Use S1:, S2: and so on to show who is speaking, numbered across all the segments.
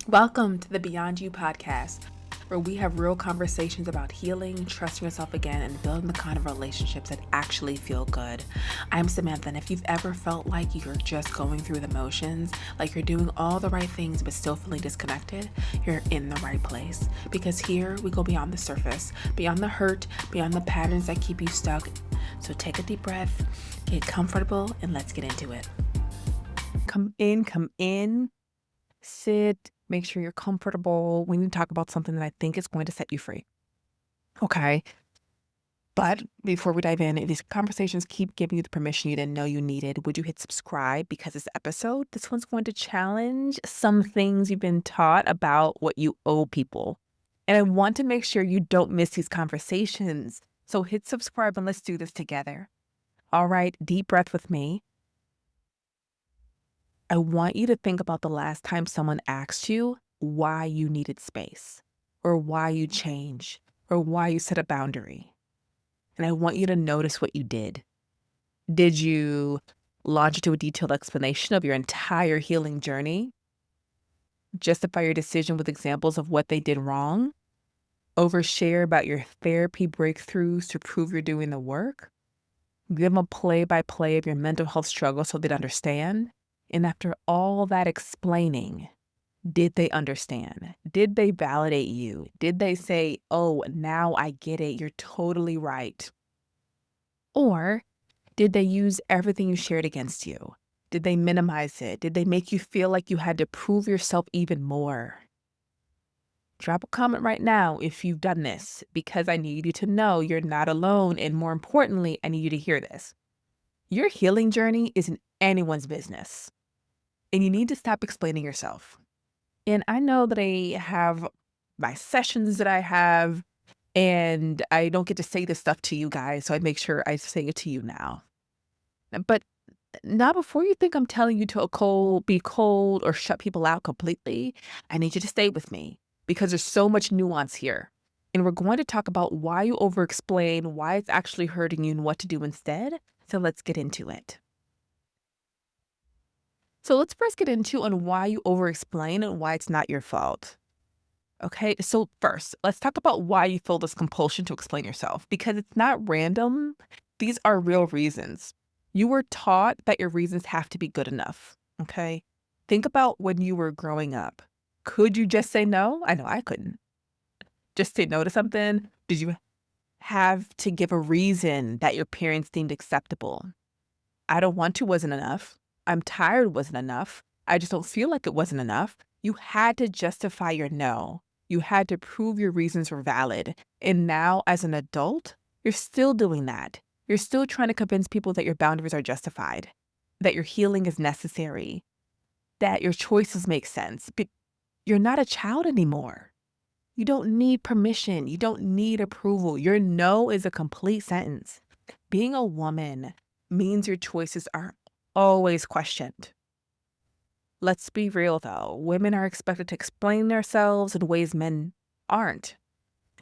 S1: Welcome to the Beyond You podcast, where we have real conversations about healing, trusting yourself again, and building the kind of relationships that actually feel good. I'm Samantha, and if you've ever felt like you're just going through the motions, like you're doing all the right things but still feeling disconnected, you're in the right place. Because here we go beyond the surface, beyond the hurt, beyond the patterns that keep you stuck. So take a deep breath, get comfortable, and let's get into it.
S2: Come in, sit, make sure you're comfortable. We need to talk about something that I think is going to set you free. Okay. But before we dive in, if these conversations keep giving you the permission you didn't know you needed, would you hit subscribe? Because this one's going to challenge some things you've been taught about what you owe people. And I want to make sure you don't miss these conversations. So hit subscribe and let's do this together. All right, deep breath with me. I want you to think about the last time someone asked you why you needed space, or why you change, or why you set a boundary. And I want you to notice what you did. Did you launch into a detailed explanation of your entire healing journey? Justify your decision with examples of what they did wrong? Overshare about your therapy breakthroughs to prove you're doing the work? Give them a play-by-play of your mental health struggle so they'd understand? And after all that explaining, did they understand? Did they validate you? Did they say, oh, now I get it, you're totally right? Or did they use everything you shared against you? Did they minimize it? Did they make you feel like you had to prove yourself even more? Drop a comment right now if you've done this, because I need you to know you're not alone. And more importantly, I need you to hear this. Your healing journey isn't anyone's business. And you need to stop explaining yourself. And I know that I have my sessions that I have, and I don't get to say this stuff to you guys, so I make sure I say it to you now. But now, before you think I'm telling you to be cold or shut people out completely, I need you to stay with me because there's so much nuance here. And we're going to talk about why you overexplain, why it's actually hurting you, and what to do instead. So let's get into it. So let's first get into on why you overexplain and why it's not your fault. Okay, so first, let's talk about why you feel this compulsion to explain yourself, because it's not random. These are real reasons. You were taught that your reasons have to be good enough, okay? Think about when you were growing up. Could you just say no? I know I couldn't. Just say no to something? Did you have to give a reason that your parents deemed acceptable? I don't want to wasn't enough. I'm tired wasn't enough. I just don't feel like it wasn't enough. You had to justify your no. You had to prove your reasons were valid. And now, as an adult, you're still doing that. You're still trying to convince people that your boundaries are justified, that your healing is necessary, that your choices make sense. But you're not a child anymore. You don't need permission. You don't need approval. Your no is a complete sentence. Being a woman means your choices are always questioned. Let's be real, though. Women are expected to explain themselves in ways men aren't.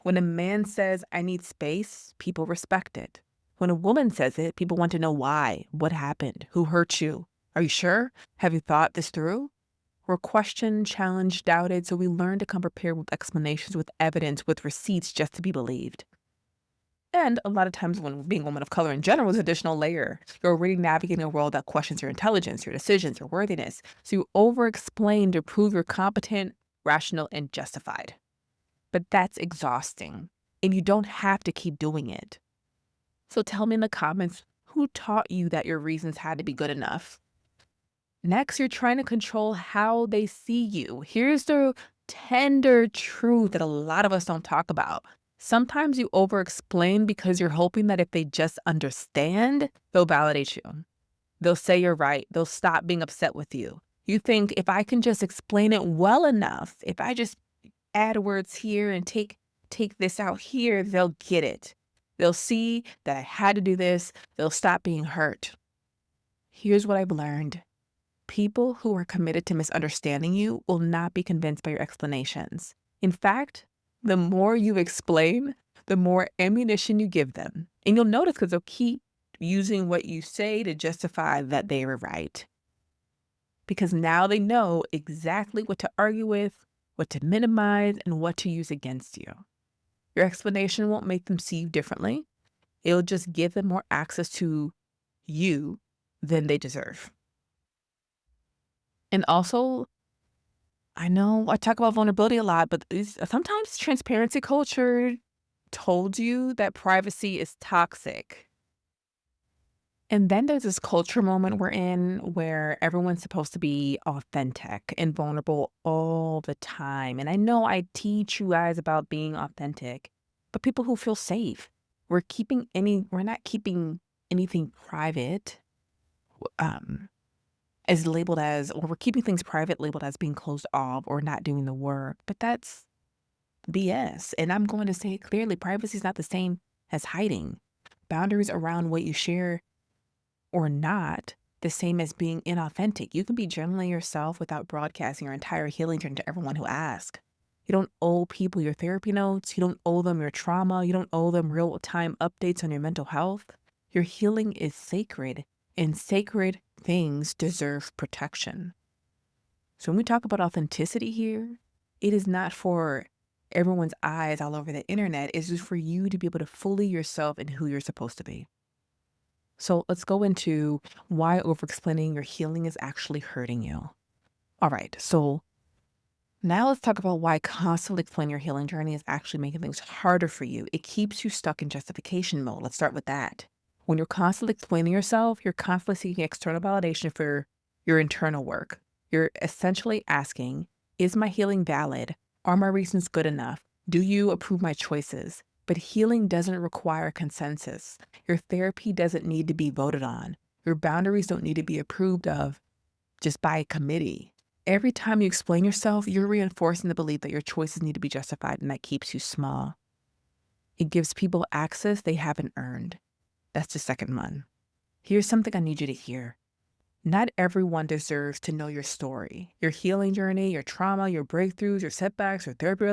S2: When a man says, I need space, people respect it. When a woman says it, people want to know why, what happened, who hurt you. Are you sure? Have you thought this through? We're questioned, challenged, doubted, so we learn to come prepared with explanations, with evidence, with receipts just to be believed. And a lot of times when being a woman of color in general is an additional layer. You're already navigating a world that questions your intelligence, your decisions, your worthiness. So you overexplain to prove you're competent, rational, and justified. But that's exhausting, and you don't have to keep doing it. So tell me in the comments, who taught you that your reasons had to be good enough? Next, you're trying to control how they see you. Here's the tender truth that a lot of us don't talk about. Sometimes you overexplain because you're hoping that if they just understand, they'll validate you. They'll say you're right. They'll stop being upset with you. You think if I can just explain it well enough, if I just add words here and take this out here, they'll get it. They'll see that I had to do this. They'll stop being hurt. Here's what I've learned. People who are committed to misunderstanding you will not be convinced by your explanations. In fact, the more you explain, the more ammunition you give them. And you'll notice because they'll keep using what you say to justify that they were right. Because now they know exactly what to argue with, what to minimize, and what to use against you. Your explanation won't make them see you differently. It'll just give them more access to you than they deserve. And also, I know I talk about vulnerability a lot, but sometimes transparency culture told you that privacy is toxic. And then there's this culture moment we're in where everyone's supposed to be authentic and vulnerable all the time. And I know I teach you guys about being authentic, but people who feel safe, we're not keeping anything private, um, as labeled as, or we're keeping things private labeled as being closed off or not doing the work. But that's BS. And I'm going to say it clearly, privacy is not the same as hiding. Boundaries around what you share or not the same as being inauthentic. You can be genuinely yourself without broadcasting your entire healing journey to everyone who asks. You don't owe people your therapy notes. You don't owe them your trauma. You don't owe them real-time updates on your mental health. Your healing is sacred, and sacred things deserve protection. So when we talk about authenticity here, it is not for everyone's eyes all over the internet. It's just for you to be able to fully yourself and who you're supposed to be. So let's go into why overexplaining your healing is actually hurting you. All right, so now let's talk about why constantly explaining your healing journey is actually making things harder for you. It keeps you stuck in justification mode. Let's start with that. When you're constantly explaining yourself, you're constantly seeking external validation for your internal work. You're essentially asking, is my healing valid? Are my reasons good enough? Do you approve my choices? But healing doesn't require consensus. Your therapy doesn't need to be voted on. Your boundaries don't need to be approved of just by a committee. Every time you explain yourself, you're reinforcing the belief that your choices need to be justified, and that keeps you small. It gives people access they haven't earned. That's the second one. Here's something I need you to hear. Not everyone deserves to know your story, your healing journey, your trauma, your breakthroughs, your setbacks, your therapy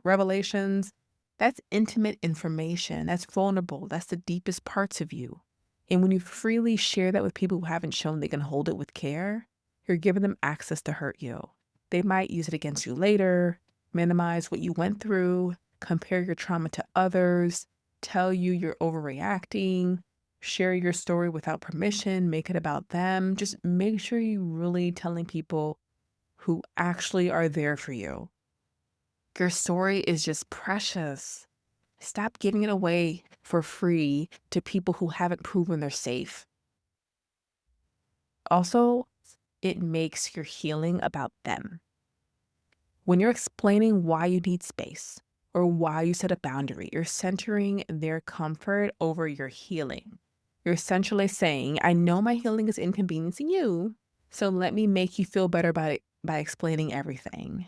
S2: revelations. That's intimate information. That's vulnerable. That's the deepest parts of you. And when you freely share that with people who haven't shown they can hold it with care, you're giving them access to hurt you. They might use it against you later, minimize what you went through, compare your trauma to others, tell you you're overreacting, share your story without permission, make it about them. Just make sure you're really telling people who actually are there for you. Your story is just precious. Stop giving it away for free to people who haven't proven they're safe. Also, it makes your healing about them. When you're explaining why you need space or why you set a boundary, you're centering their comfort over your healing. You're essentially saying, I know my healing is inconveniencing you, so let me make you feel better by explaining everything.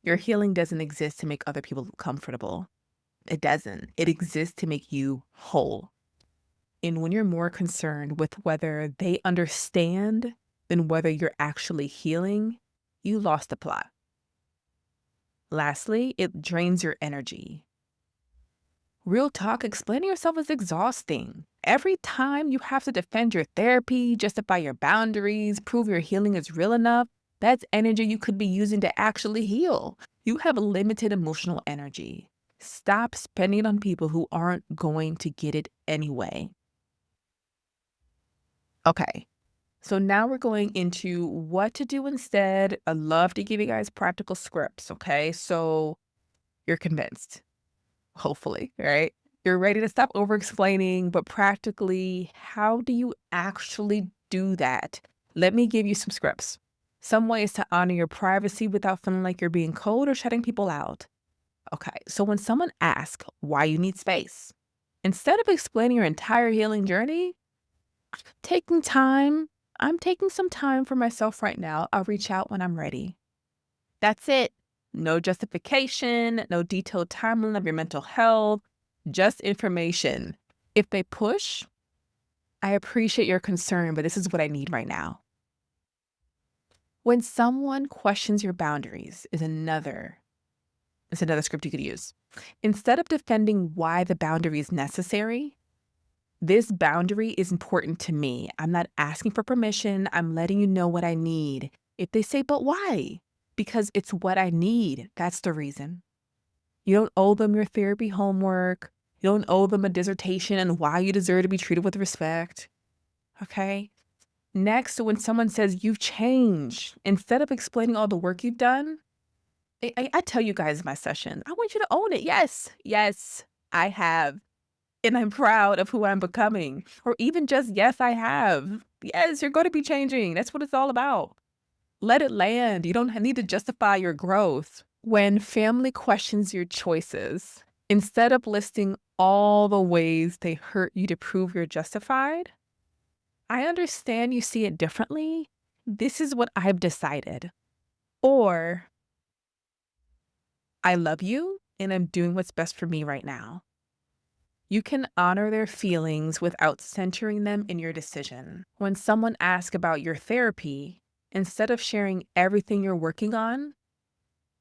S2: Your healing doesn't exist to make other people comfortable. It doesn't. It exists to make you whole. And when you're more concerned with whether they understand than whether you're actually healing, you lost the plot. Lastly, it drains your energy. Real talk, explaining yourself is exhausting. Every time you have to defend your therapy, justify your boundaries, prove your healing is real enough, that's energy you could be using to actually heal. You have limited emotional energy. Stop spending it on people who aren't going to get it anyway. Okay, so now we're going into what to do instead. I love to give you guys practical scripts, okay? So you're convinced, hopefully, right? You're ready to stop over-explaining, but practically, how do you actually do that? Let me give you some scripts. Some ways to honor your privacy without feeling like you're being cold or shutting people out. Okay, so when someone asks why you need space, instead of explaining your entire healing journey, I'm taking some time for myself right now. I'll reach out when I'm ready. That's it. No justification, no detailed timeline of your mental health, just information. If they push, I appreciate your concern, but this is what I need right now. When someone questions your boundaries is another script you could use. Instead of defending why the boundary is necessary, this boundary is important to me. I'm not asking for permission. I'm letting you know what I need. If they say, but why? because it's what I need. That's the reason. You don't owe them your therapy homework. You don't owe them a dissertation on why you deserve to be treated with respect. Okay? Next, when someone says you've changed, instead of explaining all the work you've done, I tell you guys in my session, I want you to own it. Yes, I have. And I'm proud of who I'm becoming. Or even just, yes, I have. Yes, you're going to be changing. That's what it's all about. Let it land. You don't need to justify your growth. When family questions your choices, instead of listing all the ways they hurt you to prove you're justified, I understand you see it differently. This is what I've decided. Or, I love you and I'm doing what's best for me right now. You can honor their feelings without centering them in your decision. When someone asks about your therapy, instead of sharing everything you're working on,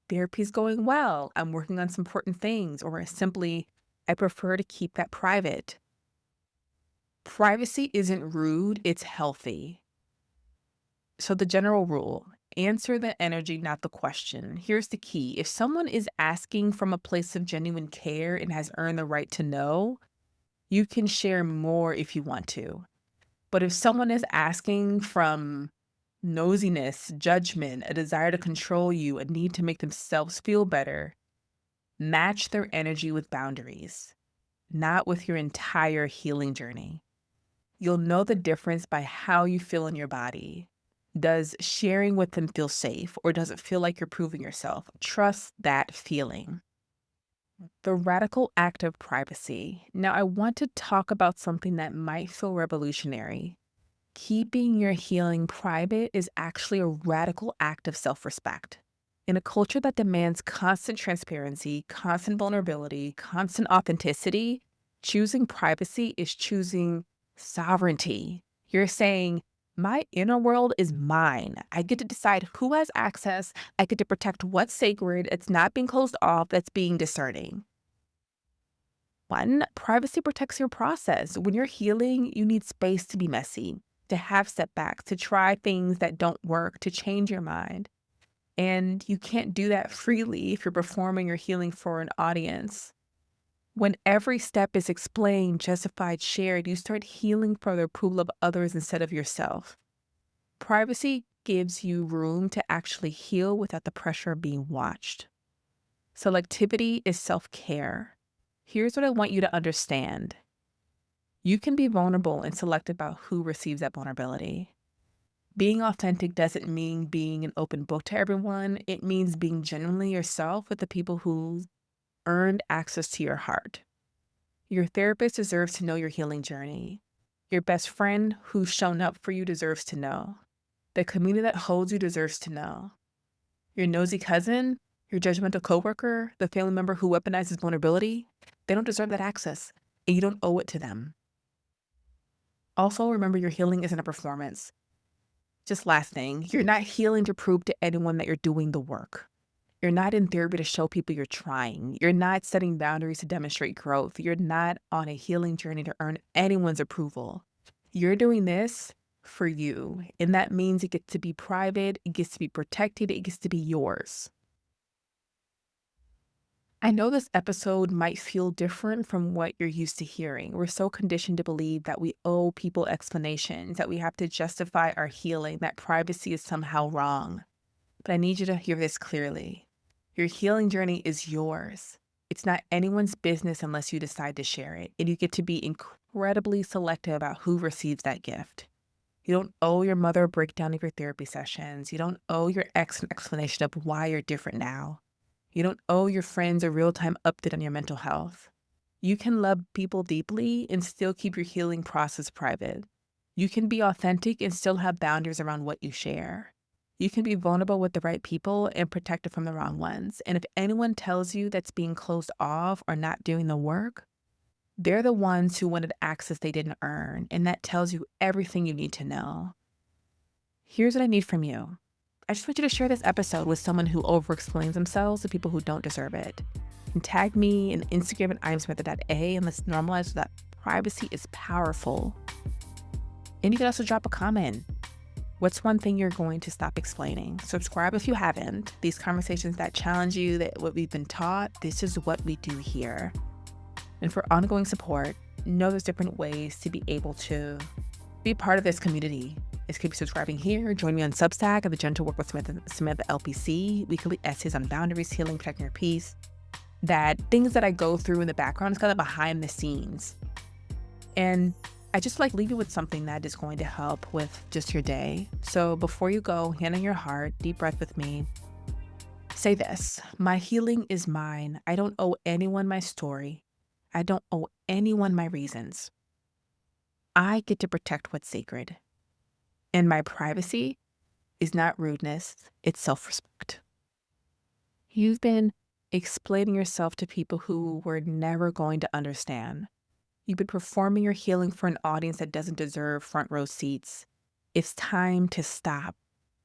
S2: therapy's going well, I'm working on some important things, or simply, I prefer to keep that private. Privacy isn't rude, it's healthy. So the general rule, answer the energy, not the question. Here's the key. If someone is asking from a place of genuine care and has earned the right to know, you can share more if you want to. But if someone is asking from nosiness, judgment, a desire to control you, a need to make themselves feel better, match their energy with boundaries, not with your entire healing journey. You'll know the difference by how you feel in your body. Does sharing with them feel safe, or does it feel like you're proving yourself? Trust that feeling. The radical act of privacy. Now, I want to talk about something that might feel revolutionary. Keeping your healing private is actually a radical act of self-respect. In a culture that demands constant transparency, constant vulnerability, constant authenticity, choosing privacy is choosing sovereignty. You're saying, my inner world is mine. I get to decide who has access. I get to protect what's sacred. It's not being closed off. That's being discerning. One, privacy protects your process. When you're healing, you need space to be messy, to have setbacks, to try things that don't work, to change your mind. And you can't do that freely if you're performing your healing for an audience. When every step is explained, justified, shared, you start healing for the approval of others instead of yourself. Privacy gives you room to actually heal without the pressure of being watched. Selectivity is self-care. Here's what I want you to understand. You can be vulnerable and selective about who receives that vulnerability. Being authentic doesn't mean being an open book to everyone. It means being genuinely yourself with the people who earned access to your heart. Your therapist deserves to know your healing journey. Your best friend who's shown up for you deserves to know. The community that holds you deserves to know. Your nosy cousin, your judgmental coworker, the family member who weaponizes vulnerability, they don't deserve that access, and you don't owe it to them. Also, remember your healing isn't a performance. Just last thing, you're not healing to prove to anyone that you're doing the work. You're not in therapy to show people you're trying. You're not setting boundaries to demonstrate growth. You're not on a healing journey to earn anyone's approval. You're doing this for you, and that means it gets to be private, it gets to be protected, it gets to be yours. I know this episode might feel different from what you're used to hearing. We're so conditioned to believe that we owe people explanations, that we have to justify our healing, that privacy is somehow wrong. But I need you to hear this clearly. Your healing journey is yours. It's not anyone's business unless you decide to share it, and you get to be incredibly selective about who receives that gift. You don't owe your mother a breakdown of your therapy sessions. You don't owe your ex an explanation of why you're different now. You don't owe your friends a real-time update on your mental health. You can love people deeply and still keep your healing process private. You can be authentic and still have boundaries around what you share. You can be vulnerable with the right people and protected from the wrong ones. And if anyone tells you that's being closed off or not doing the work, they're the ones who wanted access they didn't earn, and that tells you everything you need to know. Here's what I need from you. I just want you to share this episode with someone who overexplains themselves to people who don't deserve it. And tag me in Instagram at imsamantha.a, and let's normalize that privacy is powerful. And you can also drop a comment. What's one thing you're going to stop explaining? Subscribe if you haven't. These conversations that challenge you, that what we've been taught, this is what we do here. And for ongoing support, know there's different ways to be able to be part of this community. Is keep subscribing here. Join me on Substack at The Gentle Work with Samantha LPC, weekly essays on boundaries, healing, protecting your peace. That things that I go through in the background is kind of behind the scenes. And I just leave you with something that is going to help with just your day. So before you go, hand on your heart, deep breath with me. Say this: my healing is mine. I don't owe anyone my story. I don't owe anyone my reasons. I get to protect what's sacred. And my privacy is not rudeness, it's self-respect. You've been explaining yourself to people who were never going to understand. You've been performing your healing for an audience that doesn't deserve front row seats. It's time to stop.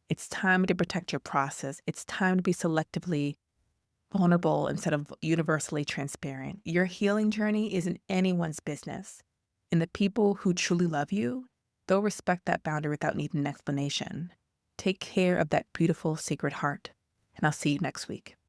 S2: It's time to protect your process. It's time to be selectively vulnerable instead of universally transparent. Your healing journey isn't anyone's business. And the people who truly love you, they'll respect that boundary without needing an explanation. Take care of that beautiful, sacred heart. And I'll see you next week.